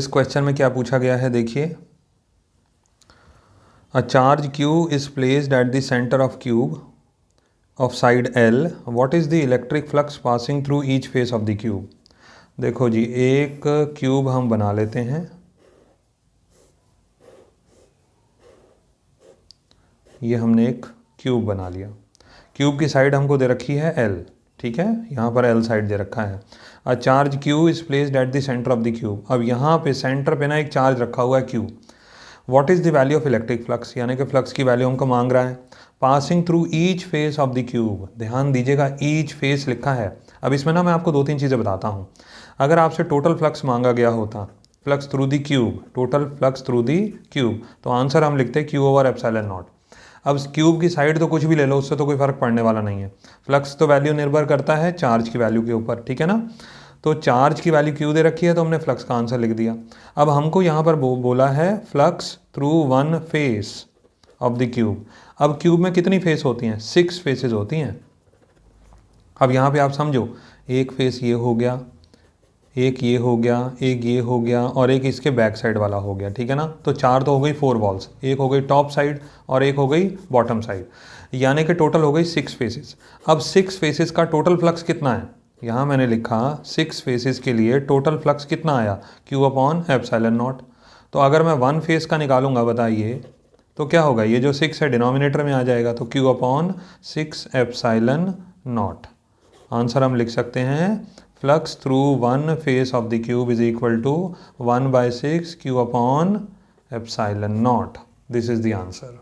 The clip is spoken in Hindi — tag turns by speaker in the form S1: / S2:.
S1: इस क्वेश्चन में क्या पूछा गया है देखिए, a charge Q is placed at the centre of cube of side L, what is the electric flux passing through each face of the cube. देखो जी, एक क्यूब हम बना लेते हैं, ये हमने एक क्यूब बना लिया। क्यूब की साइड हमको दे रखी है L, ठीक है, यहाँ पर L साइड दे रखा है। A charge Q is placed at the centre of the cube, अब यहाँ पे सेंटर पे ना एक चार्ज रखा हुआ है Q। What is the value of electric flux, यानी कि फ्लक्स की वैल्यू हमको मांग रहा है। Passing through each face of the cube, ध्यान दीजिएगा ईच फेस लिखा है। अब इसमें ना मैं आपको दो तीन चीज़ें बताता हूँ। अगर आपसे टोटल फ्लक्स मांगा गया होता, flux through the cube, total flux through the cube, तो आंसर हम लिखते हैं Q ओवर एप्सिलॉन नॉट। अब क्यूब की साइड तो कुछ भी ले लो, उससे तो कोई फ़र्क पड़ने वाला नहीं है। फ्लक्स तो वैल्यू निर्भर करता है चार्ज की वैल्यू के ऊपर, ठीक है ना। तो चार्ज की वैल्यू Q दे रखी है, तो हमने फ्लक्स का आंसर लिख दिया। अब हमको यहाँ पर बोला है flux through one face of the cube. अब क्यूब में कितनी फेस होती हैं? 6 फेसेस होती हैं। अब यहाँ पे आप समझो, एक फेस ये हो गया, एक ये हो गया, एक ये हो गया, और एक इसके बैक साइड वाला हो गया, ठीक है ना। तो 4 तो हो गई 4 वॉल्स, एक हो गई टॉप साइड और एक हो गई बॉटम साइड, यानी कि टोटल हो गई 6 फेसेस। अब 6 फेसेस का टोटल फ्लक्स कितना है? यहाँ मैंने लिखा 6 फेसेस के लिए टोटल फ्लक्स कितना आया? Q upon epsilon not. तो अगर मैं वन फेस का निकालूंगा, बताइए तो क्या होगा? ये जो 6 है डिनोमिनेटर में आ जाएगा, तो Q upon 6 epsilon not. Answer हम लिख सकते हैं flux through one face of the cube is equal to 1/6 Q upon epsilon not. This is the answer.